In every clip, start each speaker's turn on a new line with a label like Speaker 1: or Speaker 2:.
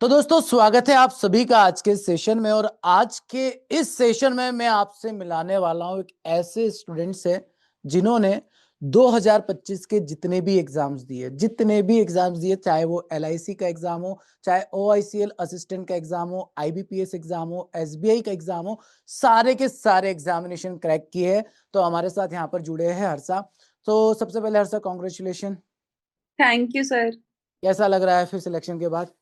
Speaker 1: तो दोस्तों स्वागत है आप सभी का आज के सेशन में। और आज के इस सेशन में मैं आपसे मिलाने वाला हूं एक ऐसे स्टूडेंट से जिन्होंने 2025 के जितने भी एग्जाम्स दिए, चाहे वो एलआईसी का एग्जाम हो, चाहे ओआईसीएल असिस्टेंट का एग्जाम हो, आईबीपीएस एग्जाम हो, एसबीआई का एग्जाम हो, सारे के सारे एग्जामिनेशन क्रैक किए हैं। तो हमारे साथ यहाँ पर जुड़े हैं हर्षा। तो सबसे पहले Harsha, congratulation.
Speaker 2: Thank you sir.
Speaker 1: कैसा लग रहा है फिर सिलेक्शन के बाद?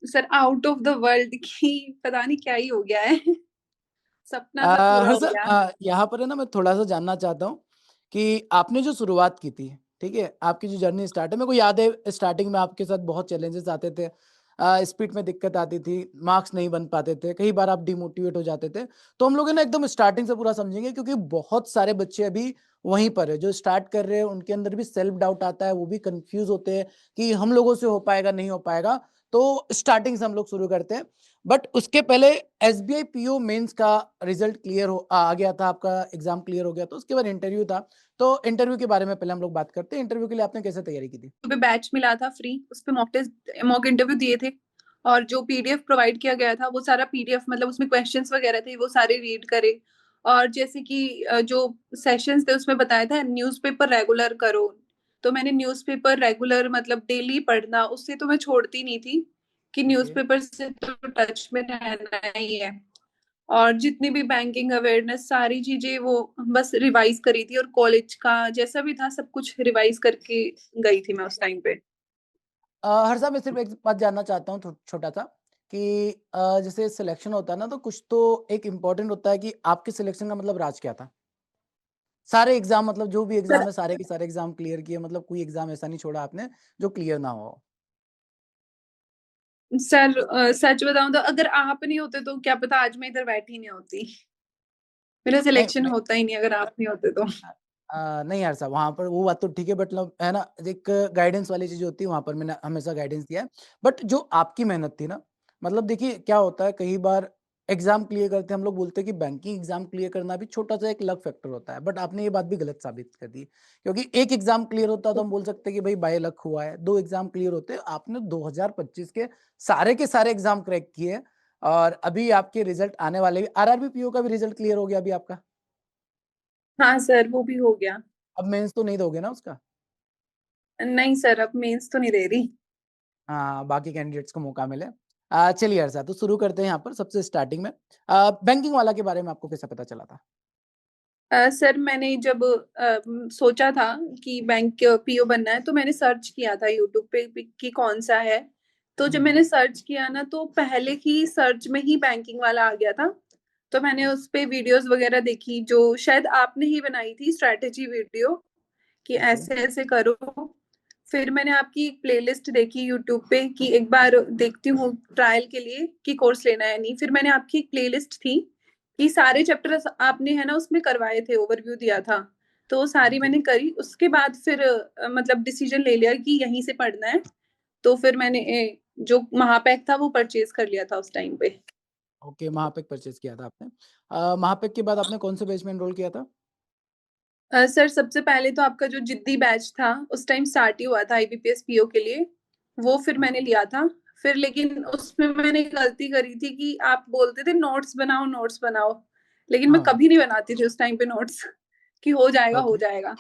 Speaker 2: Sir out of the world की पता नहीं क्या ही हो गया है। सपना सा पूरा हो गया।
Speaker 1: यहाँ पर है ना, मैं थोड़ा सा जानना चाहता हूँ कि आपने जो शुरुआत की थी, ठीक है, आपकी जो जर्नी स्टार्ट है, मेरे को याद है स्टार्टिंग में आपके साथ बहुत चैलेंजेस आते थे, स्पीड में दिक्कत आती थी, मार्क्स नहीं बन पाते थे, कई बार आप डिमोटिवेट हो जाते थे। तो हम लोग है ना एकदम स्टार्टिंग से पूरा समझेंगे, क्योंकि बहुत सारे बच्चे अभी वहीं पर है जो स्टार्ट कर रहे हैं, उनके अंदर भी सेल्फ डाउट आता है, वो भी कंफ्यूज होते हैं कि हम लोगों से हो पाएगा नहीं हो पाएगा। तो स्टार्टिंग से हम लोग शुरू करते हैं। बट उसके पहले एसबीआई पीओ मेंस का रिजल्ट आ गया था, आपका एग्जाम क्लियर हो गया, तो उसके बाद इंटरव्यू था। तो इंटरव्यू के बारे में पहले हम लोग बात करते हैं। इंटरव्यू के लिए आपने कैसे तैयारी की थी?
Speaker 2: पे बैच मिला था फ्री, उस पे मॉक इंटरव्यू दिए थे। और जो पीडीएफ प्रोवाइड किया गया था वो सारा पीडीएफ, मतलब उसमें क्वेश्चंस वगैरह थे, वो सारे रीड करे। और जैसे कि जो सेशंस थे उसमें बताया था न्यूज़पेपर रेगुलर करो। तो मैंने न्यूज़पेपर रेगुलर मतलब डेली पढ़ना, उससे तो मैं छोड़ती नहीं थी कि
Speaker 1: ओके।
Speaker 2: न्यूज़पेपर से तो टच में रहना ही है। और जितनी भी बैंकिंग अवेयरनेस सारी चीजें वो बस रिवाइज करी थी, और कॉलेज का जैसा भी था सब कुछ रिवाइज करके गई थी मैं उस टाइम पे।
Speaker 1: हर साहब, मैं सिर्फ एक बात जानना चाहता हूँ, छोटा सा, कि जैसे सिलेक्शन होता है ना, तो कुछ तो एक इम्पोर्टेंट होता है कि आपके सिलेक्शन का मतलब राज क्या था? सारे एग्जाम, मतलब जो भी एग्जाम है, सारे के सारे एग्जाम क्लियर किए, मतलब कोई एग्जाम ऐसा नहीं छोड़ा आपने जो क्लियर ना हो?
Speaker 2: सर सच बताऊं तो अगर आप नहीं होते तो क्या पता आज मैं इधर बैठी नहीं होती। मेरा सिलेक्शन
Speaker 1: नहीं,
Speaker 2: होता ही नहीं अगर आप नहीं होते तो।
Speaker 1: नहीं यार साहब, वहां पर वो बात तो ठीक है, बट मतलब है ना, एक गाइडेंस वाली चीज होती है, वहां पर मैंने हमेशा गाइडेंस दिया है। बट जो आपकी मेहनत थी ना, मतलब देखिए क्या होता है, कई बार एग्जाम क्लियर करते हैं, हम लोग बोलते हैं कि बैंकिंग एग्जाम क्लियर करना भी छोटा सा एक लक फैक्टर होता है, बट आपने ये बात भी गलत साबित कर दी। क्योंकि एक एग्जाम क्लियर होता तो हम बोल सकते हैं कि भाई बाय लक हुआ है, दो एग्जाम क्लियर होते, आपने 2025 के सारे एग्जाम क्रैक किए। और अभी आपके रिजल्ट आने वाले, आरआरबी पीओ का भी रिजल्ट क्लियर हो गया अभी आपका।
Speaker 2: हाँ सर वो भी हो गया।
Speaker 1: अब मेंस तो नहीं दोगे ना उसका?
Speaker 2: नहीं सर अब मेंस तो नहीं दे रही।
Speaker 1: हाँ, बाकी कैंडिडेट्स को मौका मिले। चलिए हर्षा, तो शुरू करते हैं यहाँ पर सबसे स्टार्टिंग में। बैंकिंग वाला के बारे में आपको कैसे पता चला था?
Speaker 2: सर मैंने जब सोचा था कि बैंक पीओ बनना है तो मैंने सर्च किया था यूट्यूब पे कि कौन सा है। तो जब
Speaker 1: हम्म।
Speaker 2: मैंने सर्च किया ना तो पहले ही सर्च में ही बैंकिंग वाला आ गया था। तो मैंने उस पे वीडियोस वगैरह देखी जो शायद आपने ही बनाई थी, स्ट्रेटेजी वीडियो कि
Speaker 1: ओके।
Speaker 2: ऐसे ऐसे करो। फिर मैंने आपकी एक प्लेलिस्ट देखी यूट्यूब पे कि एक बार देखती हूँ ट्रायल के लिए कि कोर्स लेना है नहीं। फिर मैंने आपकी एक प्लेलिस्ट थी कि सारे चैप्टर आपने है ना उसमें करवाए थे, ओवरव्यू दिया था। तो वो सारी
Speaker 1: ओके।
Speaker 2: मैंने करी, उसके बाद फिर मतलब डिसीजन ले लिया कि यहीं से पढ़ना है। तो फिर मैंने जो महापैक था वो परचेज कर लिया था उस टाइम पे।
Speaker 1: ओके, महापेक परचेज किया था आपने। महापेक के बाद आपने कौन से बैच में एनरोल किया था?
Speaker 2: सर सबसे पहले तो आपका जो जिद्दी बैच था उस टाइम स्टार्ट ही हुआ था आईबीपीएस पीओ के लिए, वो फिर मैंने लिया था। फिर लेकिन उसमें मैंने गलती करी थी कि आप बोलते थे नोट्स बनाओ नोट्स बनाओ, लेकिन मैं
Speaker 1: हाँ।
Speaker 2: कभी नहीं बनाती थी उस टाइम पे नोट्स कि हो
Speaker 1: ओके।
Speaker 2: जाएगा।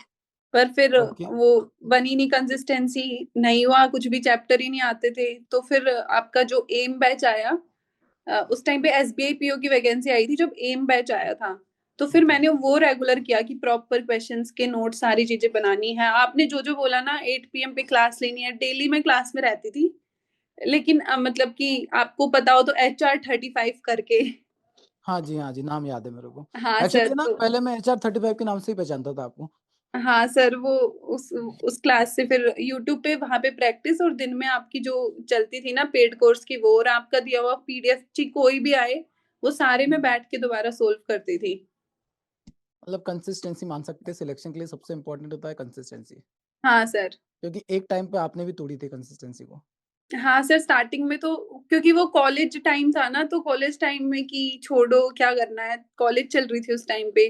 Speaker 2: पर फिर
Speaker 1: ओके।
Speaker 2: वो बनी नहीं, कंसिस्टेंसी नहीं हुआ, कुछ भी चैप्टर ही नहीं आते थे। तो फिर आपका जो एम बैच आया, उस टाइम पे एसबीआई पीओ की वैकेंसी आई थी जब एम बैच आया था। तो फिर
Speaker 1: ओके।
Speaker 2: मैंने वो रेगुलर किया कि प्रॉपर क्वेश्चंस के नोट सारी चीजें बनानी है। आपने जो जो बोला ना 8 PM पे क्लास लेनी है, डेली मैं क्लास में रहती थी। लेकिन मतलब कि आपको पता हो तो HR 35 करके।
Speaker 1: हाँ जी, हाँ जी, नाम याद है मेरे को।
Speaker 2: हाँ सर
Speaker 1: एक्चुअली ना,
Speaker 2: तो
Speaker 1: पहले मैं HR 35 के नाम से ही पहचानता था आपको।
Speaker 2: हाँ सर वो उस क्लास से फिर यूट्यूब पे वहां पे प्रैक्टिस, और दिन में आपकी जो चलती थी ना पेड कोर्स की वो, और आपका दिया हुआ पीडीएफ कोई भी आए वो सारे में बैठ के दोबारा सोल्व करती थी।
Speaker 1: मतलब कंसिस्टेंसी मान सकते हैं, सिलेक्शन के लिए सबसे इंपॉर्टेंट होता है कंसिस्टेंसी।
Speaker 2: हाँ सर।
Speaker 1: क्योंकि एक टाइम पे आपने भी तोड़ी थी कंसिस्टेंसी को।
Speaker 2: हाँ सर स्टार्टिंग में तो क्योंकि वो कॉलेज टाइम था ना, तो कॉलेज टाइम में कि छोड़ो क्या करना है, कॉलेज चल रही थी उस टाइम पे।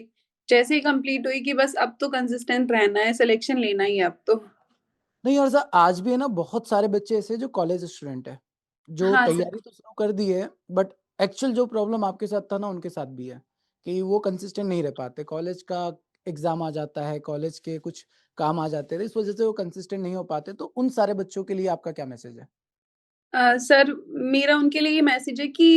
Speaker 2: जैसे ही कंप्लीट हुई कि बस अब तो कंसिस्टेंट रहना है, सिलेक्शन लेना ही है अब तो।
Speaker 1: नहीं, और सर आज भी है ना, बहुत सारे बच्चे ऐसे हैं जो कॉलेज स्टूडेंट है, जो
Speaker 2: हाँ सर।
Speaker 1: तैयारी तो शुरू कर दी है, बट एक्चुअल जो प्रॉब्लम आपके साथ था ना, उनके साथ भी है, कि वो कंसिस्टेंट नहीं रह पाते। कॉलेज का एग्ज़ाम आ जाता है, कॉलेज के कुछ काम आ जाते हैं, इस वज़ह से वो कंसिस्टेंट नहीं हो पाते। तो उन सारे बच्चों के लिए आपका क्या मैसेज है?
Speaker 2: सर, मेरा उनके लिए ये मैसेज है कि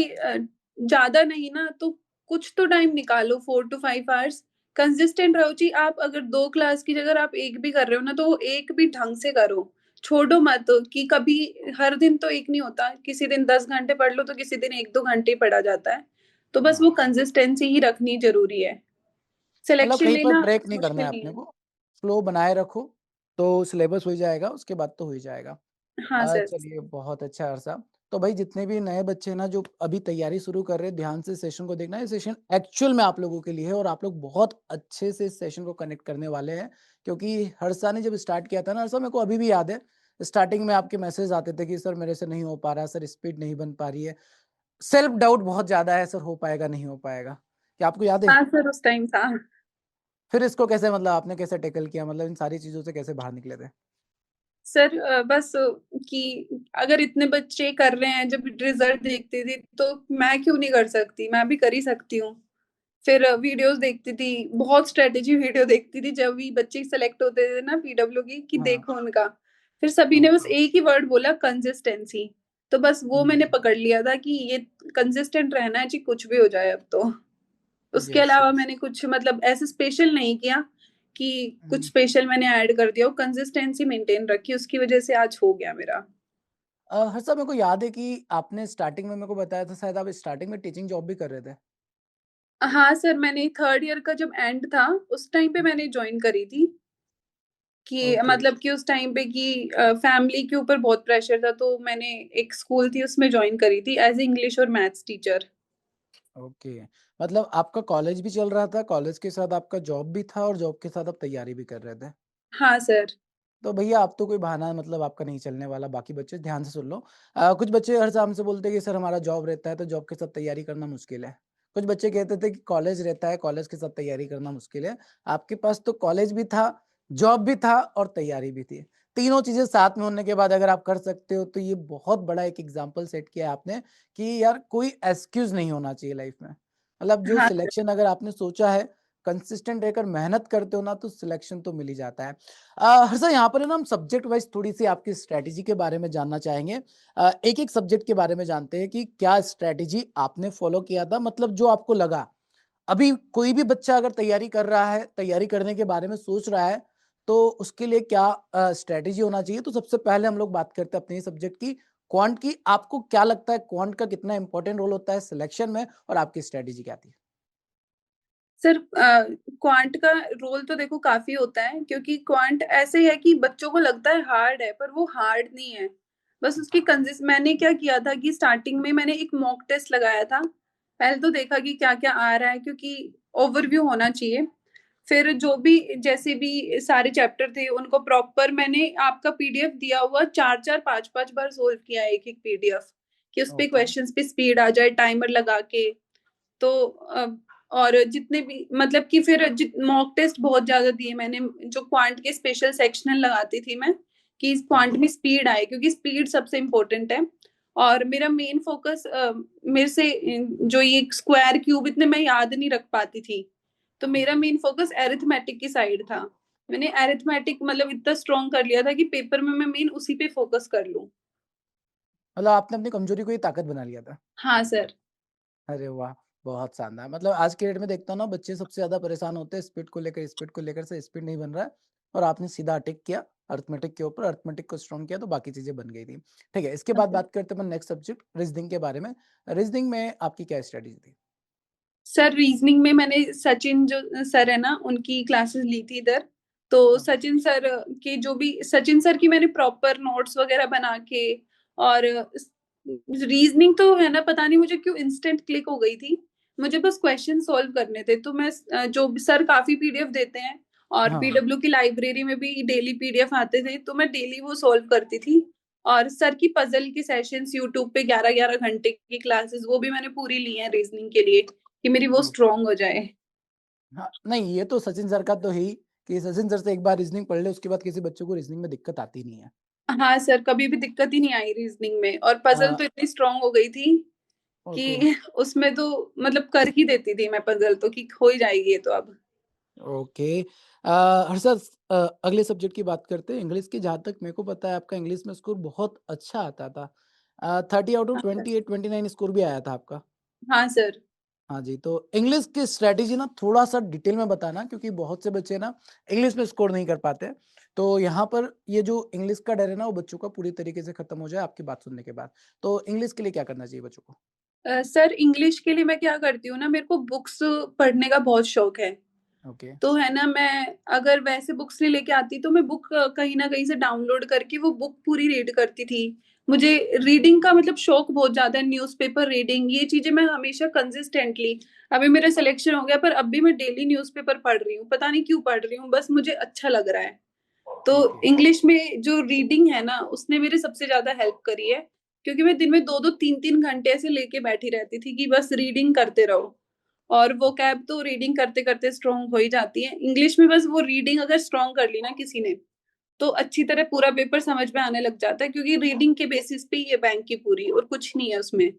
Speaker 2: ज़्यादा नहीं ना तो कुछ तो टाइम निकालो, 4 टू 5 आवर्स कंसिस्टेंट रहो जी। आप अगर 2 क्लास की जगह आप 1 भी कर रहे हो ना, तो वो 1 भी ढंग से करो। छोड़ो मत कि कभी हर दिन तो 1 नहीं होता, किसी दिन 10 घंटे पढ़ लो, तो किसी दिन 1-2 घंटे ही पढ़ा जाता है। तो बस वो
Speaker 1: हाँ,
Speaker 2: कंसिस्टेंसी ही रखनी ज़रूरी है।
Speaker 1: मतलब
Speaker 2: सिलेक्शन
Speaker 1: कहीं पर
Speaker 2: लेना
Speaker 1: ब्रेक नहीं करना
Speaker 2: मुश्किल
Speaker 1: है
Speaker 2: नहीं
Speaker 1: अपने
Speaker 2: है।
Speaker 1: को, फ्लो बनाए रखो, तो सिलेबस हो ही जाएगा, उसके बाद तो हो ही जाएगा।
Speaker 2: हाँ सर।
Speaker 1: चलिए बहुत अच्छा अरसा। तो भाई जितने भी नए बच्चे हैं ना जो अभी तैयारी शुरू कर रहे हैं, ध्यान से सेशन को देखना है। ये सेशन एक्चुअल में आप लोगों के लिए है और आप लोग बहुत अच्छे से इस सेशन को कनेक्ट करने वाले हैं। क्योंकि हर्षा ने जब स्टार्ट किया था ना, हर्षा मेरे को अभी भी याद है, स्टार्टिंग में आपके मैसेज आते थे कि सर मेरे से नहीं हो पा रहा, सर स्पीड नहीं बन पा रही है। सेल्फ डाउट बहुत ज़्यादा है, सर हो पाएगा, नहीं हो पाएगा। क्या आपको याद है?
Speaker 2: हाँ सर, उस टाइम था।
Speaker 1: फिर इसको कैसे मतलब आपने कैसे टैकल किया? मतलब इन सारी चीज़ों से कैसे बाहर निकले थे?
Speaker 2: सर बस कि अगर इतने बच्चे कर रहे हैं, जब रिजल्ट देखती थी तो मैं क्यों नहीं कर सकती, मैं भी कर ही सकती हूँ। फिर वीडियोस देखती थी, बहुत स्ट्रेटेजी वीडियो देखती थी जब भी बच्चे सेलेक्ट होते थे ना पीडब्ल्यू की, कि
Speaker 1: हाँ,
Speaker 2: देखो उनका। फिर सभी ने बस
Speaker 1: ओके।
Speaker 2: एक ही वर्ड बोला, कंसिस्टेंसी। तो बस वो मैंने
Speaker 1: हुँ,
Speaker 2: पकड़ लिया था कि ये कंसिस्टेंट रहना है जी, कुछ भी हो जाए अब तो। उसके
Speaker 1: यस,
Speaker 2: अलावा
Speaker 1: यस।
Speaker 2: मैंने कुछ मतलब ऐसे स्पेशल नहीं किया कि कुछ
Speaker 1: हुँ।
Speaker 2: स्पेशल मैंने ऐड कर दिया, वो कंसिस्टेंसी मेंटेन रखी, उसकी वजह से आज हो गया मेरा।
Speaker 1: हर्षा मेरे को याद है कि आपने स्टार्टिंग में मेरे को बताया था शायद आप स्टार्टिंग में टीचिंग जॉब भी कर रहे थे।
Speaker 2: हाँ सर, मैंने थर्ड ईयर का जब एंड था, उस टाइम पे
Speaker 1: हुँ।
Speaker 2: मैंने जॉइन करी थी कि
Speaker 1: ओके,
Speaker 2: मतलब कि उस टाइम पे कि फैमिली के ऊपर बहुत प्रेशर था, तो मैंने एक स्कूल थी उसमें जॉइन करी थी एज़ इंग्लिश और मैथ्स टीचर।
Speaker 1: ओके। मतलब आपका कॉलेज भी चल रहा था, कॉलेज के साथ आपका जॉब भी था और जॉब के साथ आप तैयारी भी कर रहे थे।
Speaker 2: हाँ सर।
Speaker 1: तो भैया अब तो कोई बहाना मतलब आपका नहीं चलने वाला, बाकी बच्चे ध्यान से सुन लो। कुछ बच्चे हर शाम से बोलते हैं कि सर हमारा जॉब रहता है तो जॉब के साथ तैयारी करना मुश्किल है। कुछ बच्चे कहते थे कि कॉलेज रहता है, कॉलेज के साथ तैयारी करना मुश्किल है। आपके पास तो कॉलेज भी था, जॉब भी था और तैयारी भी थी। तीनों चीज़ें साथ में होने के बाद अगर आप कर सकते हो तो ये बहुत बड़ा एक एग्ज़ाम्पल सेट किया है आपने कि यार कोई एक्सक्यूज़ नहीं होना चाहिए लाइफ़ में। मतलब जो
Speaker 2: हाँ सर।
Speaker 1: सिलेक्शन अगर आपने सोचा है, कंसिस्टेंट रहकर मेहनत करते हो ना तो सिलेक्शन तो मिल ही जाता है। हर्षा यहाँ पर है ना हम सब्जेक्ट वाइज़ थोड़ी-सी आपकी स्ट्रैटेजी के बारे में जानना चाहेंगे। एक-एक सब्जेक्ट के बारे में जानते हैं कि क्या स्ट्रैटेजी आपने फ़ॉलो किया था मतलब जो आपको लगा? अभी कोई भी बच्चा अगर तैयारी कर रहा है, तैयारी करने के बारे में सोच रहा है, तो उसके लिए क्या स्ट्रैटेजी होना चाहिए? तो सबसे पहले हम लोग बात करते हैं अपने ही सब्जेक्ट की, क्वांट की। आपको क्या लगता है क्वांट का कितना इम्पोर्टेंट रोल होता है सिलेक्शन में और आपकी स्ट्रैटेजी क्या थी?
Speaker 2: सर क्वांट का रोल तो देखो काफ़ी होता है, क्योंकि क्वांट ऐसे है कि बच्चों को लगता है हार्ड है, पर वो हार्ड नहीं है। बस उसकी कंसिस मैंने क्या किया था कि स्टार्टिंग में मैंने एक मॉक टेस्ट लगाया था। पहले तो देखा कि क्या-क्या आ रहा है, क्योंकि ओवरव्यू होना चाहिए। फिर जो भी जैसे भी सारे चैप्टर थे उनको प्रॉपर मैंने आपका पीडीएफ दिया हुआ 4-4 5-5 बार सोल्व किया एक-एक पीडीएफ, कि उसपे
Speaker 1: ओके,
Speaker 2: क्वेश्चंस पे स्पीड आ जाए टाइमर लगा के। तो और जितने भी मतलब कि फिर मॉक टेस्ट बहुत ज्यादा दिए मैंने, जो क्वांट के स्पेशल सेक्शनल लगाती थी मैं, कि इस क्वांट
Speaker 1: ओके।
Speaker 2: में स्पीड आए, क्योंकि स्पीड सबसे इम्पोर्टेंट है। और मेरा मेन फोकस मेरे से जो ये स्क्वायर क्यूब इतने मैं याद नहीं रख पाती थी, तो मेरा मेन फोकस एरिथमेटिक की साइड था। मैंने एरिथमेटिक मतलब इतना स्ट्रॉन्ग कर लिया था कि पेपर में मैं मेन उसी पे फोकस कर लूं।
Speaker 1: मतलब आपने अपनी कमजोरी को ही ताकत बना लिया था।
Speaker 2: हाँ सर।
Speaker 1: अरे वाह! बहुत शानदार। मतलब आज के डेट में देखता हूँ ना बच्चे सबसे ज़्यादा परेशान होते हैं स्पीड को लेकर से स्पीड नहीं बन रहा है और आपने सीधा अटैक किया अरिथमेटिक के ऊपर, अरिथमेटिक को स्ट्रॉन्ग किया तो बाकी चीज़ें बन गई थी। ठीक है, इसके बाद बात करते हैं अपन नेक्स्ट सब्जेक्ट रीज़निंग के बारे में। रीज़निंग में आपकी क्या स्ट्रैटेजी थी?
Speaker 2: सर रीजनिंग में मैंने सचिन जो सर है ना, उनकी क्लासेस ली थी इधर। तो
Speaker 1: ओके,
Speaker 2: सचिन सर के जो भी सचिन सर की मैंने प्रॉपर नोट्स वगैरह बना के, और रीजनिंग तो है ना, पता नहीं मुझे क्यों इंस्टेंट क्लिक हो गई थी। मुझे बस क्वेश्चन सॉल्व करने थे, तो मैं जो सर काफी पीडीएफ देते हैं, और
Speaker 1: हाँ,
Speaker 2: पीडब्ल्यू की लाइब्रेरी में भी डेली पीडीएफ आते थे, तो मैं डेली वो सॉल्व करती थी। और सर की पजल की सेशंस यूट्यूब पे 11-11 घंटे की क्लासेस, वो भी मैंने पूरी ली है रीजनिंग के लिए, कि मेरी वो
Speaker 1: ओके।
Speaker 2: स्ट्रॉन्ग हो जाए।
Speaker 1: हाँ, नहीं ये तो सचिन सर का तो है ही कि सचिन सर से एक बार रीज़निंग पढ़ ले उसके बाद किसी बच्चे को रीज़निंग में दिक्कत आती नहीं है।
Speaker 2: हाँ सर, कभी भी दिक्कत ही नहीं आई रीजनिंग में, और पजल तो इतनी स्ट्रांग हो गई थी
Speaker 1: ओके,
Speaker 2: कि उसमें तो मतलब कर ही देती थी मैं पजल तो, कि हो ही जाएगी ये तो अब।
Speaker 1: ओके। हर्षद, अगले सब्जेक्ट की बात करते हैं। इंग्लिश की, जहाँ तक मेरे को पता है आपका इंग्लिश में स्कोर बहुत अच्छा आता था। 30 आउट ऑफ
Speaker 2: हाँ सर।
Speaker 1: 28, 29 स्कोर भी आया था आपका।
Speaker 2: हाँ सर।
Speaker 1: हाँ जी, तो इंग्लिश की स्ट्रैटेजी ना थोड़ा-सा डिटेल में बताना, क्योंकि बहुत से बच्चे ना इंग्लिश में स्कोर नहीं कर पाते हैं। तो यहाँ पर ये जो इंग्लिश का डर है ना, वो बच्चों का पूरी तरीके से खत्म हो जाए आपकी बात सुनने के बाद। तो इंग्लिश के लिए क्या करना चाहिए बच्चों को?
Speaker 2: सर इंग्लिश के लिए मैं क्या करती हूँ ना, मेरे को बुक्स पढ़ने का बहुत शौक है।
Speaker 1: ओके,
Speaker 2: तो है ना, मैं अगर वैसे बुक्स नहीं लेके आती तो मैं बुक कहीं ना कहीं से डाउनलोड करके वो बुक पूरी रीड करती थी। मुझे रीडिंग का मतलब शौक बहुत ज्यादा है, न्यूज़पेपर रीडिंग, ये चीजें मैं हमेशा कंसिस्टेंटली। अभी मेरा सिलेक्शन हो गया, पर अब भी मैं डेली न्यूज़पेपर पढ़ रही हूँ, पता नहीं क्यों पढ़ रही हूँ, बस मुझे अच्छा लग रहा है। तो
Speaker 1: ओके,
Speaker 2: इंग्लिश में जो रीडिंग है ना, उसने मेरे सबसे ज्यादा हेल्प करी है। क्योंकि मैं दिन में 2-2 3-3 घंटे ऐसे लेके बैठी रहती थी कि बस रीडिंग करते रहो। और वो कैब तो रीडिंग करते करते स्ट्रांग हो ही जाती है इंग्लिश में, बस वो रीडिंग अगर स्ट्रांग कर ली ना किसी ने, तो अच्छी तरह पूरा पेपर समझ में आने लग जाता है, क्योंकि रीडिंग के बेसिस पे ही है बैंक की पूरी, और कुछ नहीं है उसमें।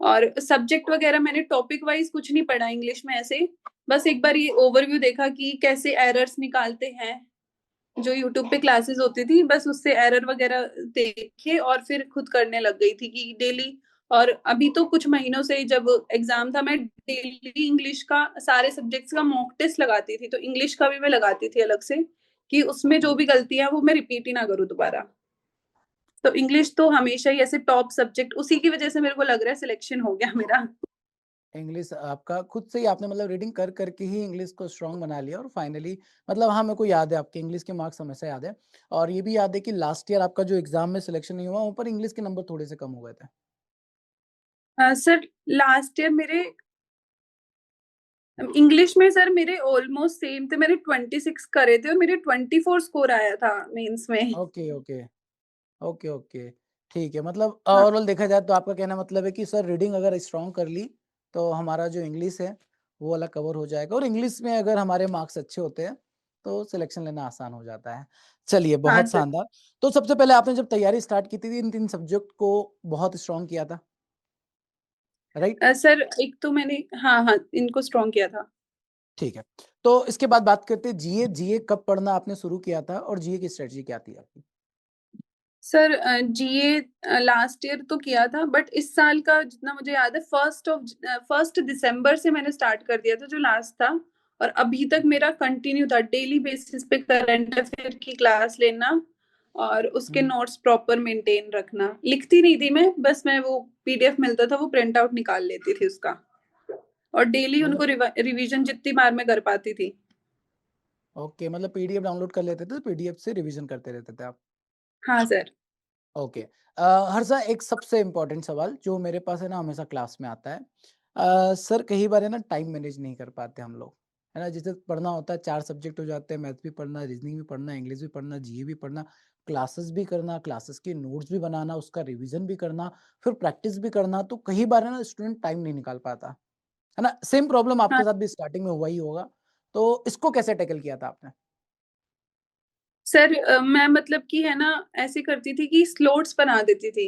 Speaker 2: और सब्जेक्ट वगैरह मैंने टॉपिक वाइज कुछ नहीं पढ़ा इंग्लिश में ऐसे, बस एक बार ये ओवरव्यू देखा कि कैसे एरर्स निकालते हैं, जो यूट्यूब पे क्लासेस होती थी, बस उससे एरर वगैरह देखे और फिर खुद करने लग गई थी कि डेली। और अभी तो कुछ महीनों से जब एग्जाम था, मैं डेली इंग्लिश का सारे सब्जेक्ट्स का मॉक टेस्ट लगाती थी, तो इंग्लिश का भी मैं लगाती थी अलग से, कि उसमें जो भी गलतियां वो मैं रिपीट ही ना करूँ दोबारा। तो इंग्लिश तो हमेशा ही ऐसे टॉप सब्जेक्ट, उसी की वजह से मेरे को लग रहा है सिलेक्शन हो गया मेरा।
Speaker 1: इंग्लिश आपका खुद से ही आपने मतलब रीडिंग कर करके ही इंग्लिश को स्ट्रांग बना लिया, और फाइनली मतलब हाँ, मेरे को याद है आपके इंग्लिश के मार्क्स हमेशा याद है। और ये भी याद है कि लास्ट ईयर आपका जो एग्जाम में सिलेक्शन नहीं हुआ, वहाँ पर इंग्लिश के नंबर थोड़े से कम हो गए थे।
Speaker 2: सर लास्ट ईयर मेरे इंग्लिश में सर मेरे ऑलमोस्ट सेम थे, मैंने 26 करे थे और मेरे 24 स्कोर आया था मेंस में।
Speaker 1: ओके, ओके, ओके, ओके, ठीक है। मतलब
Speaker 2: हाँ।
Speaker 1: ओवरऑल देखा जाए तो आपका कहना मतलब है कि सर रीडिंग अगर स्ट्रांग कर ली, तो हमारा जो इंग्लिश है वो वाला कवर हो जाएगा, और इंग्लिश में अगर हमारे मार्क्स अच्छे होते हैं तो सिलेक्शन लेना आसान हो जाता है। चलिए,
Speaker 2: हाँ
Speaker 1: बहुत
Speaker 2: सर।
Speaker 1: शानदार। तो सबसे पहले आपने जब तैयारी स्टार्ट की थी, इन 3 सब्जेक्ट को बहुत स्ट्रांग किया था, राइट?
Speaker 2: सर एक तो मैंने, हाँ हाँ, इनको स्ट्रॉन्ग किया था।
Speaker 1: ठीक है। तो इसके बाद बात करते हैं जीए। जीए कब पढ़ना आपने शुरू किया था, और जीए की स्ट्रेटजी क्या थी आपकी?
Speaker 2: सर जीए लास्ट ईयर तो किया था, बट इस साल का जितना मुझे याद है, 1 दिसंबर से मैंने स्टार्ट कर दिया था जो लास्ट था। और अभी तक मेरा कंटिन्यू था, डेली बेसिस पे करंट अफेयर की क्लास लेना, और उसके
Speaker 1: हुँ,
Speaker 2: नोट्स प्रॉपर मेंटेन रखना। लिखती नहीं थी मैं, बस मैं वो पीडीएफ मिलता था वो प्रिंट आउट निकाल लेती थी उसका, और डेली उनको
Speaker 1: मतलब
Speaker 2: रिवीजन जितनी बार मैं कर पाती थी।
Speaker 1: ओके, मतलब पीडीएफ डाउनलोड कर लेते थे, पीडीएफ से रिवीजन करते रहते थे आप।
Speaker 2: हाँ सर।
Speaker 1: ओके। हर्षा, एक सबसे इम्पोर्टेंट सवाल जो मेरे पास है ना हमेशा क्लास में आता है। सर कई बार है ना टाइम मैनेज नहीं कर पाते हम लोग, है ना? जैसे पढ़ना होता है, 4 सब्जेक्ट हो जाते हैं, मैथ भी पढ़ना, रीजनिंग भी पढ़ना, इंग्लिश भी पढ़ना, जीए भी पढ़ना, क्लासेस भी करना, क्लासेस के नोट्स भी बनाना, उसका रिवीजन भी करना, फिर प्रैक्टिस भी करना। तो कई बार है ना स्टूडेंट टाइम नहीं निकाल पाता, है ना? सेम प्रॉब्लम
Speaker 2: हाँ
Speaker 1: आपके साथ भी स्टार्टिंग में हुआ ही होगा। तो इसको कैसे टैकल किया था आपने?
Speaker 2: सर मैं मतलब कि है ना, ऐसे करती थी कि स्लॉट्स बना देती थी,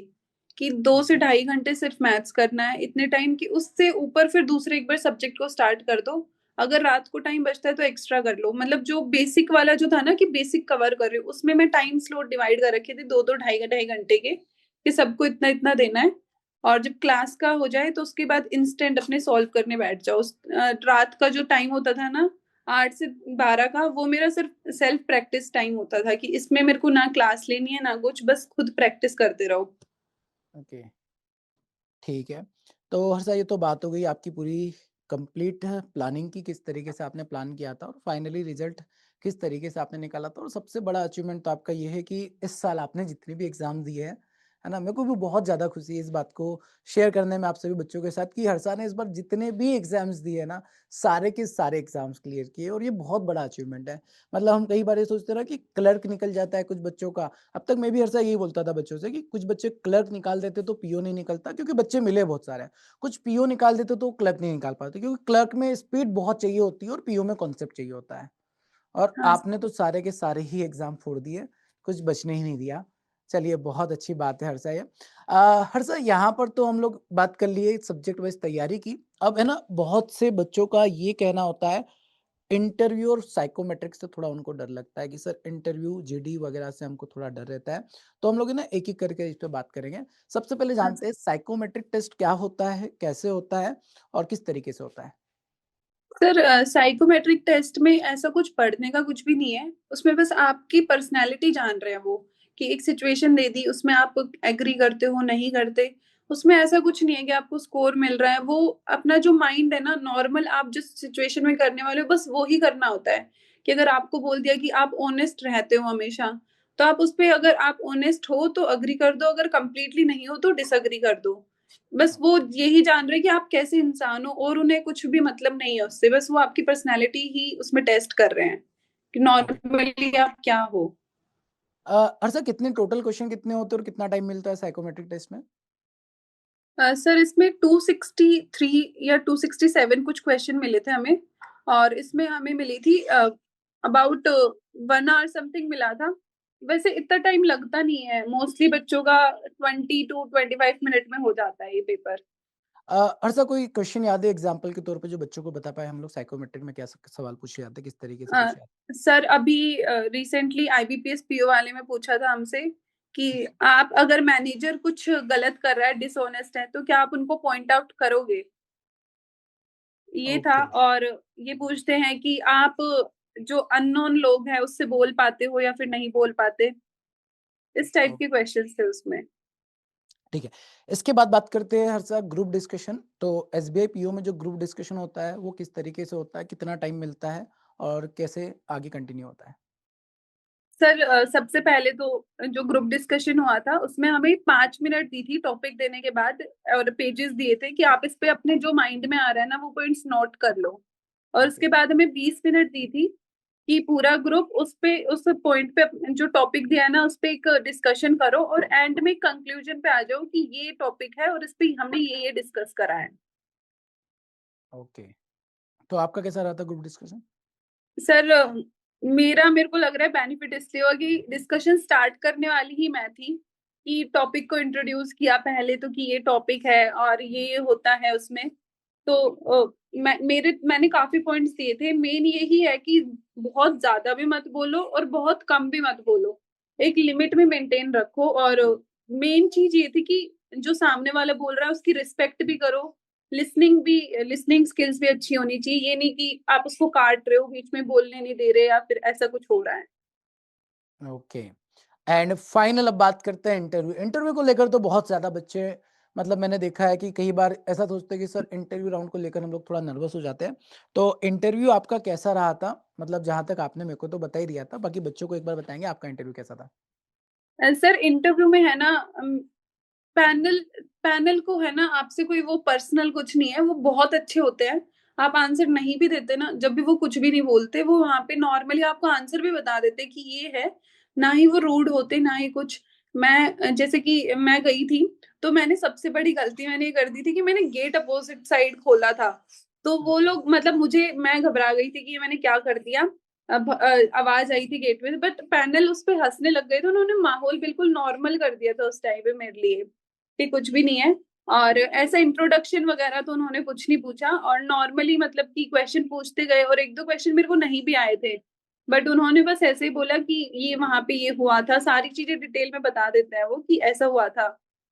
Speaker 2: कि 2 से ढाई घंटे सिर्फ मैथ्स करना है इतने टाइम की, उससे ऊपर फिर दूसरे एक बार सब्जेक्ट को स्टार्ट कर दो। अगर रात को टाइम बचता है तो एक्स्ट्रा कर लो, मतलब जो बेसिक वाला जो था ना कि बेसिक कवर कर रही हूँ, उसमें मैं टाइम स्लॉट डिवाइड कर रखे थे, 2-2 ढाई ढाई घंटे के, कि सबको इतना इतना देना है। और जब क्लास का हो जाए तो उसके बाद इंस्टेंट अपने सॉल्व करने बैठ जाओ। रात का जो टाइम होता था ना, 8 से 12 का, वो मेरा सिर्फ सेल्फ प्रैक्टिस टाइम होता था, कि इसमें मेरे को ना क्लास लेनी है ना कुछ, बस खुद प्रैक्टिस करते रहो।
Speaker 1: ओके, ठीक है। तो हर्षा, ये तो बात हो गई आपकी पूरी कंप्लीट प्लानिंग की, किस तरीके से आपने प्लान किया था और फाइनली रिजल्ट किस तरीके से आपने निकाला था। और सबसे बड़ा अचीवमेंट तो आपका ये है कि इस साल आपने जितने भी एग्जाम दिए हैं, है ना? मेरे को भी बहुत ज़्यादा खुशी है इस बात को शेयर करने में आप सभी बच्चों के साथ कि हर्षा ने इस बार जितने भी एग्जाम्स दिए हैं ना, सारे के सारे एग्जाम्स क्लियर किए, और ये बहुत बड़ा अचीवमेंट है। मतलब हम कई बार ये सोचते हैं ना कि क्लर्क निकल जाता है कुछ बच्चों का। अब तक मैं भी हर्षा यही बोलता था बच्चों से कि कुछ बच्चे क्लर्क निकाल देते तो पीओ नहीं निकलता, क्योंकि बच्चे मिले बहुत सारे हैं। कुछ पीओ निकाल देते तो क्लर्क नहीं निकाल पाते, क्योंकि क्लर्क में स्पीड बहुत चाहिए होती है और पीओ में कॉन्सेप्ट चाहिए होता है। और
Speaker 2: हाँ
Speaker 1: आपने तो सारे के सारे ही एग्जाम फोड़ दिए, कुछ बचने ही नहीं दिया। चलिए बहुत अच्छी बात है हर्षा ये। हर्षा यहाँ पर तो हम लोग बात कर लिए सब्जेक्ट वाइज़ तैयारी की। अब है ना बहुत से बच्चों का ये कहना होता है इंटरव्यू और साइकोमेट्रिक से थोड़ा उनको डर लगता है कि सर इंटरव्यू, जीडी वगैरह से हमको थोड़ा डर रहता है। तो हम लोग है ना एक-एक करके इस पे बात करेंगे। सबसे पहले जानते हैं साइकोमेट्रिक टेस्ट क्या होता है, कैसे होता है और किस तरीके से होता है?
Speaker 2: सर साइकोमेट्रिक टेस्ट में ऐसा कुछ पढ़ने का कुछ भी नहीं है, उसमें बस आपकी पर्सनैलिटी जान रहे हैं वो, कि एक सिचुएशन दे दी, उसमें आप एग्री करते हो, नहीं करते। उसमें ऐसा कुछ नहीं है कि आपको स्कोर मिल रहा है, वो अपना जो माइंड है ना नॉर्मल आप जिस सिचुएशन में करने वाले हो बस वो ही करना होता है। कि अगर आपको बोल दिया कि आप ऑनेस्ट रहते हो हमेशा, तो आप उस पे अगर आप ऑनेस्ट हो तो एग्री कर दो, अगर कंप्लीटली नहीं हो तो डिसएग्री कर दो। बस वो यही जान रहे हैं कि आप कैसे इंसान हो और उन्हें कुछ भी मतलब नहीं है उससे, बस वो आपकी पर्सनैलिटी ही उसमें टेस्ट कर रहे हैं, कि
Speaker 1: ओके।
Speaker 2: नॉर्मली आप क्या हो।
Speaker 1: हर्षा कितने टोटल क्वेश्चन कितने होते हैं और कितना टाइम मिलता है साइकोमेट्रिक टेस्ट में?
Speaker 2: सर इसमें 263 या 267 कुछ क्वेश्चन मिले थे हमें, और इसमें हमें मिली थी अबाउट 1 आवर समथिंग मिला था। वैसे इतना टाइम लगता नहीं है, मोस्टली बच्चों का 20 to 25 मिनट में हो जाता है ये पेपर।
Speaker 1: हर्षा कोई क्वेश्चन याद है एग्जांपल के तौर पे जो बच्चों को बता पाएँ हम लोग साइकोमेट्रिक में क्या सवाल पूछे जाते हैं, किस तरीके से
Speaker 2: अ,
Speaker 1: पूछे जाते
Speaker 2: सर अभी रिसेंटली आईबीपीएस पीओ वाले में पूछा था हमसे कि
Speaker 1: हैं?
Speaker 2: आप अगर मैनेजर कुछ गलत कर रहा है, डिसऑनेस्ट है, तो क्या आप उनको पॉइंट आउट करोगे, ये था।
Speaker 1: ओके,
Speaker 2: और ये पूछते हैं कि आप जो अननोन लोग हैं उससे बोल पाते हो या फिर नहीं बोल पाते, इस टाइप
Speaker 1: ओ
Speaker 2: के क्वेश्चंस थे उसमें।
Speaker 1: ठीक है। इसके बाद बात करते हैं हर्षा ग्रुप डिस्कशन। तो एसबीआई पीओ में जो ग्रुप डिस्कशन होता है वो किस तरीके से होता है, कितना टाइम मिलता है और कैसे आगे कंटिन्यू होता है?
Speaker 2: सर सबसे पहले तो जो ग्रुप डिस्कशन हुआ था उसमें हमें 5 मिनट दी थी टॉपिक देने के बाद, और पेजेस दिए थे कि आप इस पे अपने जो माइंड में आ रहा है ना वो पॉइंट्स नोट कर लो। और
Speaker 1: ओके,
Speaker 2: उसके बाद हमें 20 मिनट दी थी कि पूरा ग्रुप उस पे उस पॉइंट पे जो टॉपिक दिया है ना उस पे एक डिस्कशन करो, और एंड में कंक्लूजन पे आ जाओ कि ये टॉपिक है और इस पे हमने ये डिस्कस करा है।
Speaker 1: ओके। तो आपका कैसा रहा था ग्रुप डिस्कशन?
Speaker 2: सर मेरे को लग रहा है बेनिफिट इसलिए हुआ कि डिस्कशन स्टार्ट करने वाली ही मैं थी, कि टॉपिक को इंट्रोड्यूस किया पहले तो कि ये टॉपिक है और ये होता है उसमें। तो मैंने काफी पॉइंट्स दिए थे, मेन यही है कि बहुत ज्यादा भी मत बोलो और बहुत कम भी मत बोलो, एक लिमिट में मेंटेन रखो। और मेन चीज ये थी कि जो सामने वाला बोल रहा है उसकी रिस्पेक्ट भी करो, लिसनिंग स्किल्स भी अच्छी होनी चाहिए, ये नहीं कि आप उसको काट रहे हो, बीच में बोलने नहीं दे रहे या फिर ऐसा कुछ हो रहा है।
Speaker 1: ओके। एंड फाइनल अब बात करते हैं इंटरव्यू। इंटरव्यू को लेकर तो बहुत ज़्यादा बच्चे मतलब मैंने देखा है कि कई बार ऐसा सोचते हैं कि सर इंटरव्यू राउंड को लेकर हम लोग थोड़ा नर्वस हो जाते हैं। तो इंटरव्यू आपका कैसा रहा था? मतलब जहाँ तक आपने मेरे को तो बता ही दिया था, बाकी बच्चों को एक बार बताएँगे आपका इंटरव्यू कैसा था?
Speaker 2: सर इंटरव्यू में है ना, पैनल पैनल को है ना आपसे कोई वो पर्सनल कुछ नहीं है, वो बहुत अच्छे होते हैं। आप आंसर नहीं भी देते ना, जब भी वो कुछ भी नहीं बोलते, वो वहां पे नॉर्मली आपको आंसर भी बता देते कि ये है। ना ही वो रूड होते ना ही कुछ। मैं जैसे कि मैं गई थी, तो मैंने सबसे बड़ी गलती मैंने ये कर दी थी कि मैंने गेट अपोजिट साइड खोला था। तो वो
Speaker 1: ओके,
Speaker 2: लोग मतलब मैं घबरा गई थी कि ये मैंने क्या कर दिया। अब आवाज आई थी गेट में, बट पैनल उस पे हंसने लग गए थे, उन्होंने माहौल बिल्कुल नॉर्मल कर दिया था उस टाइम पे मेरे लिए कि कुछ भी नहीं है। और ऐसा इंट्रोडक्शन वगैरह तो उन्होंने कुछ नहीं पूछा, और नॉर्मली मतलब कि क्वेश्चन पूछते गए, और एक दो क्वेश्चन मेरे को नहीं भी आए थे, बट उन्होंने बस ऐसे ही बोला कि ये वहां पे ये हुआ था, सारी चीजें डिटेल में बता देते हैं वो कि ऐसा हुआ था।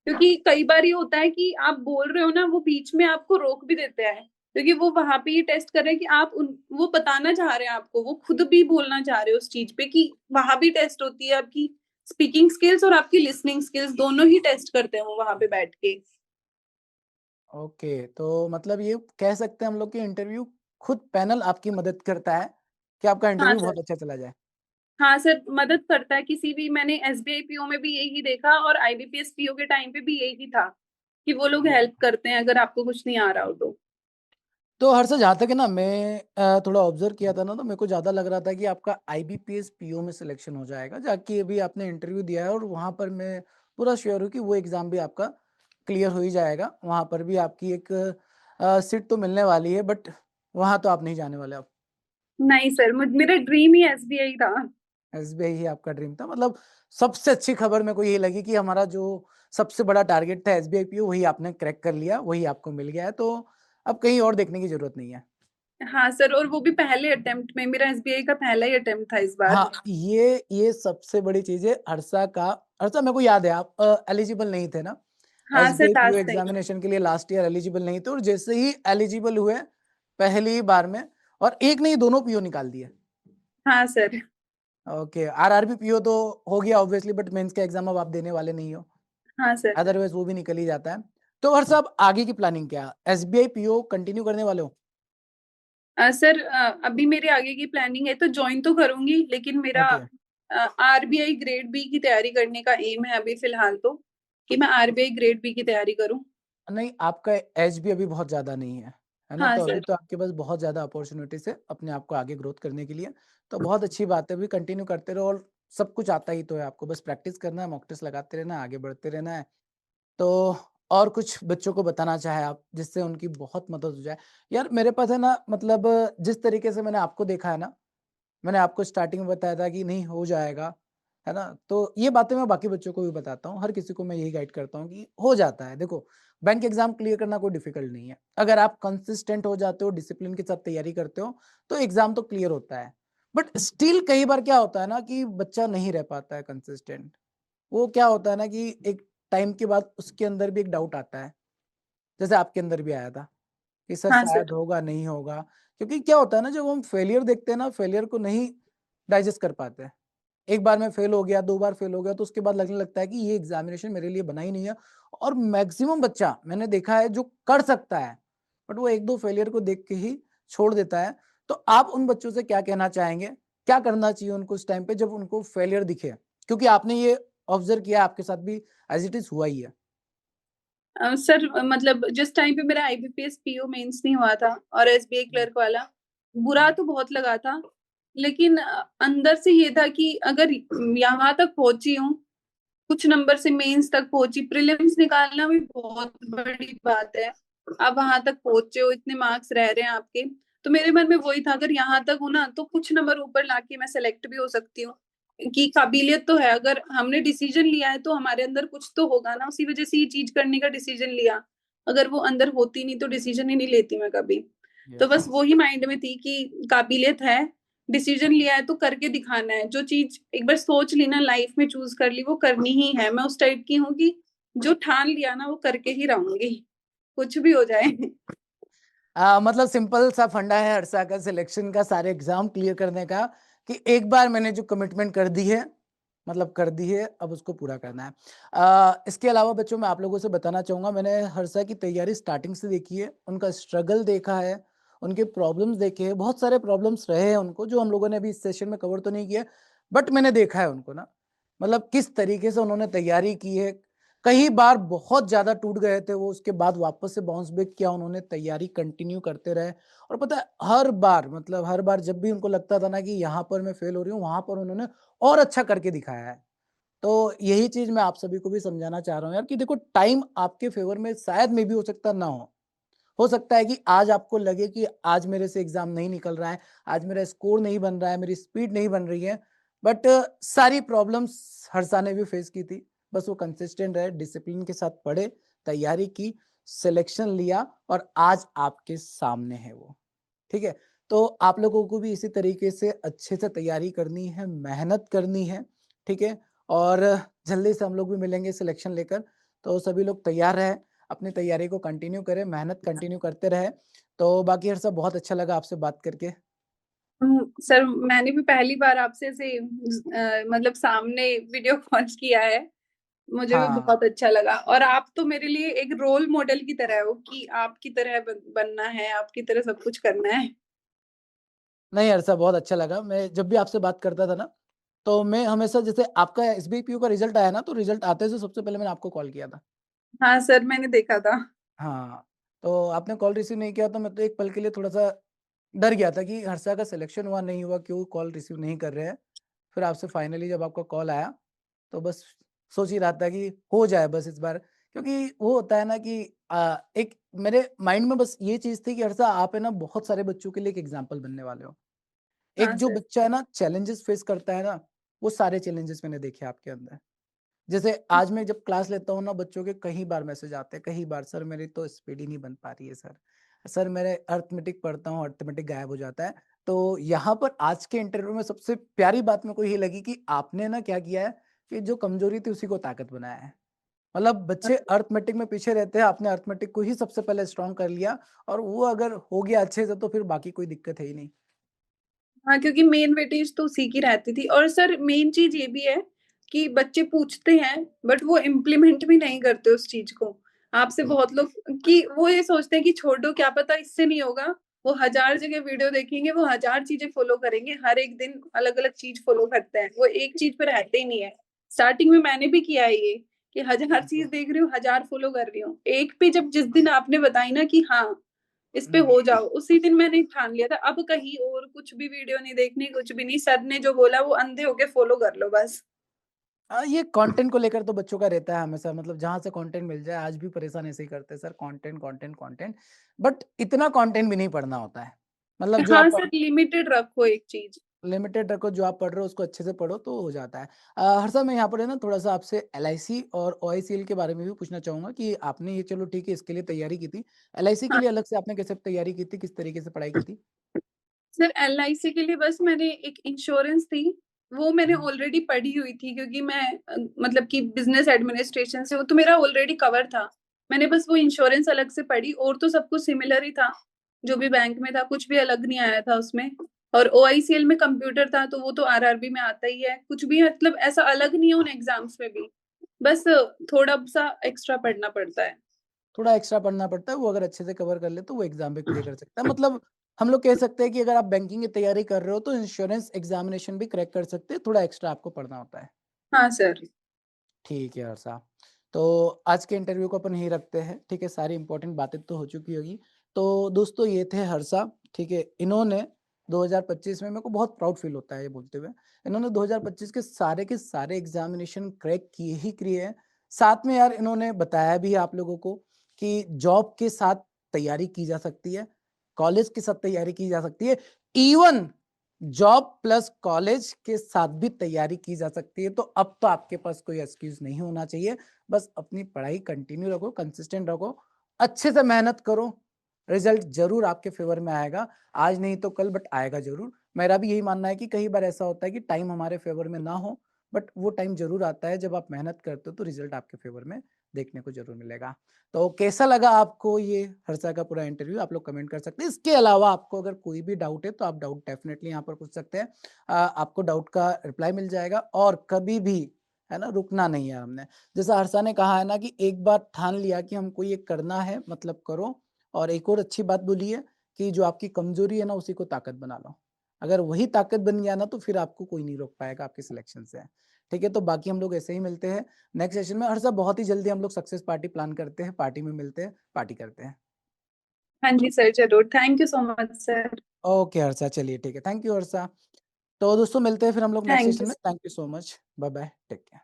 Speaker 2: क्योंकि कई बार ये होता है कि आप बोल रहे हो ना, वो बीच में आपको रोक भी देते हैं, क्योंकि वो वहां पे ये टेस्ट कर रहे हैं कि वो बताना चाह रहे हैं आपको, वो खुद भी बोलना चाह रहे हो उस चीज पे, कि वहां भी टेस्ट होती है आपकी स्पीकिंग स्किल्स और आपकी लिसनिंग स्किल्स, दोनों ही टेस्ट करते हैं वो वहां पे बैठ के।
Speaker 1: ओके। तो मतलब ये कह सकते हैं हम लोग कि इंटरव्यू खुद पैनल आपकी मदद करता है कि आपका
Speaker 2: हाँ
Speaker 1: इंटरव्यू
Speaker 2: सर।
Speaker 1: बहुत अच्छा चला जाए।
Speaker 2: हाँ सर, मदद करता है किसी भी, मैंने एसबीआई पीओ में भी यही देखा और आईबीपीएस पीओ के टाइम पे भी यही था, कि वो लोग
Speaker 1: ओ
Speaker 2: हेल्प करते हैं अगर आपको कुछ नहीं आ रहा हो तो।
Speaker 1: तो हर्षद जहाँ तक है ना मैं थोड़ा ऑब्जर्व किया था ना तो मेरे को ज़्यादा लग रहा था कि आपका आईबीपीएस पीओ में सिलेक्शन हो जाएगा, जाकि अभी आपने इंटरव्यू दिया है और वहाँ पर मैं पूरा श्योर हूँ कि वो एग्ज़ाम भी आपका क्लियर हो ही जाएगा। वहाँ पर भी आपकी एक सीट तो मिलने वाली है, बट वहाँ तो आप नहीं जाने वाले अब।
Speaker 2: नहीं सर, मेरा ड्रीम ही एसबीआई था।
Speaker 1: एसबीआई ही आपका ड्रीम था। मतलब सबसे अच्छी खबर मेरे को यही लगी कि हमारा जो सबसे बड़ा टारगेट था एसबीआई पीओ वही आपने क्रैक कर लिया, वही आपको मिल गया है, तो अब कहीं और देखने की ज़रूरत नहीं है।
Speaker 2: हाँ सर, और वो भी पहले अटेम्प्ट में, मेरा एसबीआई का पहला ही अटेम्प्ट था इस बार।
Speaker 1: हाँ, ये सबसे बड़ी चीज़ है हर्षा मेरे को याद है आप एलिजिबल नहीं थे ना?
Speaker 2: हाँ sir,
Speaker 1: SBI PO
Speaker 2: last time.
Speaker 1: Examination के लिए लास्ट ईयर एलिजिबल नहीं थे और जैसे ही एलिजिबल हुए, पहली ही बार में और एक नहीं दोनों पीओ निकाल दिए।
Speaker 2: हाँ सर।
Speaker 1: ओके, आरआरबी पीओ तो हो गया ऑब्वियसली बट मेंस का एग्ज़ाम अब आप देने वाले नहीं हो।
Speaker 2: हाँ सर।
Speaker 1: अदरवाइज़ वो भी निकल ही जाता है। तो हर्षा अब आगे की प्लानिंग क्या है? एसबीआई पीओ कंटिन्यू करने वाले हो?
Speaker 2: सर, अभी मेरे आगे की प्लानिंग है तो ज्वाइन तो करूंगी, लेकिन मेरा
Speaker 1: ओके।
Speaker 2: आरबीआई ग्रेड बी की तैयारी करने का एम है अभी फिलहाल तो, कि मैं आरबीआई ग्रेड बी की तैयारी करूं।
Speaker 1: नहीं, आपका एज भी अभी बहुत ज़्यादा नहीं है ना?
Speaker 2: हाँ
Speaker 1: तो अभी
Speaker 2: सर।
Speaker 1: तो आपके पास बहुत ज़्यादा अपॉर्च्युनिटीज़ है अपने आप को आगे ग्रोथ करने के लिए। तो बहुत अच्छी बात है, अभी कंटिन्यू करते रहो और सब कुछ आता ही तो है आपको, बस प्रैक्टिस करना है, मॉक टेस्ट लगाते रहना है, आगे बढ़ते रहना है। तो और कुछ बच्चों को बताना चाहें आप, जिससे उनकी बहुत मदद हो जाए? यार मेरे पास है ना मतलब जिस तरीके से मैंने आपको देखा है ना, मैंने आपको स्टार्टिंग में बताया था कि नहीं हो जाएगा, है ना? तो ये बातें मैं बाकी बच्चों को भी बताता हूँ, हर किसी को मैं यही गाइड करता हूँ कि हो जाता है। देखो, बैंक एग्ज़ाम क्लियर करना कोई डिफ़िकल्ट नहीं है। अगर आप कंसिस्टेंट हो जाते हो, डिसिप्लिन के साथ तैयारी करते हो, तो एग्ज़ाम तो क्लियर होता है। बट स्टिल कई बार क्या होता है ना कि बच्चा नहीं रह पाता है कंसिस्टेंट। वो क्या होता है ना कि एक टाइम के बाद उसके अंदर भी एक डाउट आता है, जैसे आपके अंदर भी आया था कि सर
Speaker 2: हाँ
Speaker 1: शायद
Speaker 2: सर।
Speaker 1: होगा, नहीं होगा। क्योंकि क्या होता है ना जब हम फेलियर देखते हैं ना, फेलियर को नहीं डाइजेस्ट कर पाते हैं। एक बार मैं फेल हो गया, 2 बार फेल हो गया तो उसके बाद लगने लगता है कि ये एग्ज़ामिनेशन मेरे लिए बना ही नहीं है और मैक्सिमम बच्चा मैंने देखा है जो कर सकता है, बट वो 1-2 फेलियर को देख के ही छोड़ देता है। तो आप उन बच्चों से क्या कहना चाहेंगे? क्या करना चाहिए उनको उस टाइम पे जब उनको फेलियर दिखे? क्योंकि आपने ये ऑब्ज़र्व किया आपके साथ भी एज़ इट इज़ हुआ ही है।
Speaker 2: सर, मतलब जिस टाइम पे मेरा आईबीपीएस पीओ मेंस नहीं हुआ था और एसबीआई
Speaker 1: हुँ,
Speaker 2: क्लर्क वाला, बुरा तो बहुत लगा था, लेकिन अंदर से ये था कि अगर यहाँ तक पहुंची हूँ, कुछ नंबर से मेंस तक पहुंची, प्रीलिम्स निकालना भी बहुत बड़ी बात है। आप वहां तक पहुंचे हो, इतने मार्क्स रह रहे हैं आपके, तो मेरे मन में वही था, अगर यहाँ तक हो ना तो कुछ नंबर ऊपर लाके मैं सेलेक्ट भी हो सकती हूँ, कि काबिलियत तो है, अगर हमने डिसीजन लिया है तो हमारे अंदर कुछ तो होगा ना, उसी वजह से ये चीज करने का डिसीजन लिया। अगर वो अंदर होती नहीं तो डिसीजन ही नहीं लेती मैं कभी। तो
Speaker 1: यस।
Speaker 2: बस वो ही माइंड में थी कि काबिलियत है, डिसीजन लिया है तो करके दिखाना है, जो चीज एक बार सोच ली ना, लाइफ में चूज कर ली, वो करनी ही है। मैं उस टाइप की हूँ कि जो ठान लिया ना वो करके ही रहूंगी, कुछ भी हो जाए।
Speaker 1: मतलब सिंपल सा फंडा है हर्षा का सिलेक्शन का, सारे एग्ज़ाम क्लियर करने का कि एक बार मैंने जो कमिटमेंट कर दी है, मतलब कर दी है, अब उसको पूरा करना है। इसके अलावा बच्चों मैं आप लोगों से बताना चाहूँगा मैंने हर्षा की तैयारी स्टार्टिंग से देखी है, उनका स्ट्रगल देखा है, उनके प्रॉब्लम्स देखे हैं, बहुत सारे प्रॉब्लम्स रहे हैं उनको जो हम लोगों ने अभी इस सेशन में कवर तो नहीं किया, बट मैंने देखा है उनको ना, मतलब किस तरीके से उन्होंने तैयारी की है। कई बार बहुत ज़्यादा टूट गए थे वो, उसके बाद वापस से बाउंस बैक किया उन्होंने, तैयारी कंटिन्यू करते रहे और पता है हर बार मतलब हर बार जब भी उनको लगता था ना कि यहाँ पर मैं फेल हो रही हूँ, वहाँ पर उन्होंने और अच्छा करके दिखाया है। तो यही चीज़ मैं आप सभी को भी समझाना चाह रहा हूँ यार कि देखो टाइम आपके फ़ेवर में शायद मे बी हो सकता ना हो। हो सकता है कि आज आपको लगे कि आज मेरे से एग्ज़ाम नहीं निकल रहा है, आज मेरा स्कोर नहीं बन रहा है, मेरी स्पीड नहीं बन रही है, बट सारी प्रॉब्लम्स हर्षा ने भी फेस की थी। बस वो कंसिस्टेंट रहे, डिसिप्लिन के साथ पढ़े, तैयारी की, सिलेक्शन लिया और आज आपके सामने है वो, ठीक है? तो आप लोगों को भी इसी तरीके से अच्छे से तैयारी करनी है, मेहनत करनी है, ठीक है? और जल्दी से हम लोग भी मिलेंगे सिलेक्शन लेकर, तो सभी लोग तैयार रहें, अपनी तैयारी को कंटिन्यू करें, मेहनत कंटिन्यू करते रहें। तो बाकी हर्षा बहुत अच्छा लगा आपसे बात करके।
Speaker 2: सर, मैंने भी पहली बार आपसे ऐसे मतलब सामने वीडियो कॉल किया है, मुझे भी
Speaker 1: हाँ,
Speaker 2: बहुत अच्छा लगा, और आप तो मेरे लिए एक रोल मॉडल की तरह हो, कि आपकी तरह बनना है, आपकी तरह सब कुछ करना है।
Speaker 1: नहीं हर्षा बहुत अच्छा लगा, मैं जब भी आपसे बात करता था ना, तो मैं हमेशा जैसे आपका एसबीपीयू का रिज़ल्ट आया ना, तो रिज़ल्ट आते से सबसे पहले मैंने आपको कॉल किया था।
Speaker 2: हाँ सर, मैंने देखा था।
Speaker 1: हाँ, तो आपने कॉल रिसीव नहीं किया तो मैं तो एक पल के लिए थोड़ा-सा डर गया था कि हर्षा का सिलेक्शन हुआ, नहीं हुआ, क्यों कॉल रिसीव नहीं कर रहे हैं। फिर आपसे फाइनली जब आपका कॉल आया, तो बस सोच ही रहा था कि हो जाए बस इस बार। क्योंकि वो होता है ना कि एक मेरे माइंड में बस ये चीज़ थी कि हर्षा आप है ना बहुत सारे बच्चों के लिए एक एग्ज़ाम्पल बनने वाले हो। एक
Speaker 2: हाँ
Speaker 1: जो
Speaker 2: सर।
Speaker 1: बच्चा है ना चैलेंजेस फेस करता है ना, वो सारे चैलेंजेस मैंने देखे आपके अंदर। जैसे आज मैं जब क्लास लेता हूँ ना बच्चों के कई बार मैसेज आते हैं, कई बार सर मेरी तो स्पीड ही नहीं बन पा रही है सर। सर मेरे अरिथमेटिक पढ़ता हूँ, अरिथमेटिक गायब हो जाता है। तो यहाँ पर आज के इंटरव्यू में सबसे प्यारी बात मेरे को ये लगी कि आपने ना क्या किया है कि जो कमजोरी थी उसी को ताकत बनाया है। मतलब बच्चे अरिथमेटिक में पीछे रहते हैं, आपने अरिथमेटिक को ही सबसे पहले स्ट्रॉन्ग कर लिया और वो अगर हो गया अच्छे से तो फिर बाकी कोई दिक्कत है ही नहीं।
Speaker 2: हाँ, क्योंकि मेन वेटेज तो उसी की रहती थी। और सर मेन चीज ये भी है कि बच्चे पूछते हैं बट वो इम्प्लीमेंट भी नहीं करते उस चीज को। आपसे बहुत लोग कि वो ये सोचते हैं कि छोड़ दो, क्या पता इससे नहीं होगा। वो 1000 जगह वीडियो देखेंगे, वो 1000 चीजें फॉलो करेंगे, हर एक दिन अलग अलग चीज फॉलो करते हैं, वो एक चीज पे रहते ही नहीं है। स्टार्टिंग में मैंने भी किया है ये कि 1000 चीज देख रही हूँ, 1000 फॉलो कर रही हूँ, एक पे जब जिस दिन आपने बताई ना कि हाँ इस पे हो जाओ, उसी दिन मैंने ठान लिया था अब कहीं और कुछ भी वीडियो नहीं देखनी, कुछ भी नहीं। सर ने जो बोला वो अंधे होके फॉलो कर लो बस।
Speaker 1: ये कंटेंट को लेकर तो बच्चों का रहता है हमेशा, मतलब जहाँ से कंटेंट मिल जाए, आज भी परेशान ऐसे ही करते हैं sir, content content content. But इतना कंटेंट भी नहीं पढ़ना होता है, मतलब जो
Speaker 2: हाँ
Speaker 1: आप
Speaker 2: सर, लिमिटेड रखो एक चीज।
Speaker 1: लिमिटेड रखो, जो आप पढ़ रहे हो उसको अच्छे से पढ़ो तो हो जाता है। हर्षा मैं यहाँ पर है ना थोड़ा सा आपसे एलआईसी और ओआईसीएल के बारे में भी पूछना चाहूंगा कि आपने ये चलो ठीक है इसके लिए तैयारी की थी, एलआईसी के
Speaker 2: हाँ
Speaker 1: लिए अलग से आपने कैसे तैयारी की थी, किस तरीके से पढ़ाई की थी?
Speaker 2: सर, एलआईसी के लिए बस मैंने एक इंश्योरेंस थी, वो मैंने
Speaker 1: हम्म।
Speaker 2: ऑलरेडी पढ़ी हुई थी क्योंकि मैं मतलब कि बिजनेस एडमिनिस्ट्रेशन से, वो तो मेरा ऑलरेडी कवर था। मैंने बस वो इंश्योरेंस अलग से पढ़ी, और तो सब कुछ सिमिलर ही था, जो भी बैंक में था कुछ भी अलग नहीं आया था उसमें। और ओआईसीएल में कंप्यूटर था, तो वो तो आरआरबी में आता ही है, कुछ भी मतलब ऐसा अलग नहीं है उन एग्जाम्स में भी। बस थोड़ा सा एक्स्ट्रा पढ़ना पड़ता है।
Speaker 1: थोड़ा एक्स्ट्रा पढ़ना पड़ता है, वो अगर अच्छे से कवर कर ले तो वो एग्जाम भी क्लियर कर सकता है। मतलब हम लोग कह सकते हैं कि अगर आप बैंकिंग की तैयारी कर रहे हो तो इंश्योरेंस एग्जामिनेशन भी क्रैक कर सकते हैं, थोड़ा एक्स्ट्रा आपको पढ़ना होता है।
Speaker 2: हाँ सर।
Speaker 1: ठीक है हर्षा, तो आज के इंटरव्यू को अपन यही रखते हैं, ठीक है, सारी इंपॉर्टेंट बातें तो हो चुकी होगी। तो दोस्तों ये थे हर्षा, ठीक है, इन्होंने 2025 में, मेरे को बहुत प्राउड फील होता है ये बोलते हुए, इन्होंने 2025 के सारे एग्जामिनेशन क्रैक किए ही किए हैं। साथ में यार इन्होंने बताया भी आप लोगों को कि जॉब के साथ तैयारी की जा सकती है, कॉलेज के साथ तैयारी की जा सकती है, इवन जॉब प्लस कॉलेज के साथ भी तैयारी की जा सकती है। तो अब तो आपके पास कोई एक्सक्यूज नहीं होना चाहिए, बस अपनी पढ़ाई कंटिन्यू रखो, कंसिस्टेंट रखो, अच्छे से मेहनत करो, रिजल्ट जरूर आपके फेवर में आएगा, आज नहीं तो कल बट आएगा जरूर। मेरा भी यही मानना है कि कई बार ऐसा होता है कि टाइम हमारे फेवर में ना हो, बट वो टाइम जरूर आता है जब आप मेहनत करते हो तो रिजल्ट आपके फेवर में देखने को जरूर मिलेगा। तो कैसा लगा आपको ये हर्षा का पूरा इंटरव्यू, आप लोग कमेंट कर सकते हैं। इसके अलावा आपको अगर कोई भी डाउट है तो आप डाउट डेफिनेटली यहाँ पर पूछ सकते हैं, आपको डाउट का रिप्लाई मिल जाएगा। और कभी भी है ना रुकना नहीं है हमने, जैसा हर्षा ने कहा है ना कि एक बार ठान लिया कि हमको ये करना है मतलब करो। और एक और अच्छी बात बोली है कि जो आपकी कमजोरी है ना उसी को ताकत बना लो, अगर वही ताकत बन गया ना तो फिर आपको कोई नहीं रोक पाएगा आपके सिलेक्शन से। ठीक है, तो बाकी हम लोग ऐसे ही मिलते हैं नेक्स्ट सेशन में। हर्षा बहुत ही जल्दी हम लोग सक्सेस पार्टी प्लान करते हैं, पार्टी में मिलते हैं, पार्टी करते हैं।
Speaker 2: हाँ जी सर, जरूर। Thank you so much sir.
Speaker 1: Okay Harsha, चलिए ठीक है, थैंक यू हर्षा। तो दोस्तों मिलते हैं फिर हम लोग नेक्स्ट
Speaker 2: थैंक
Speaker 1: सेशन
Speaker 2: यू।
Speaker 1: में, thank you so much, bye bye, take care.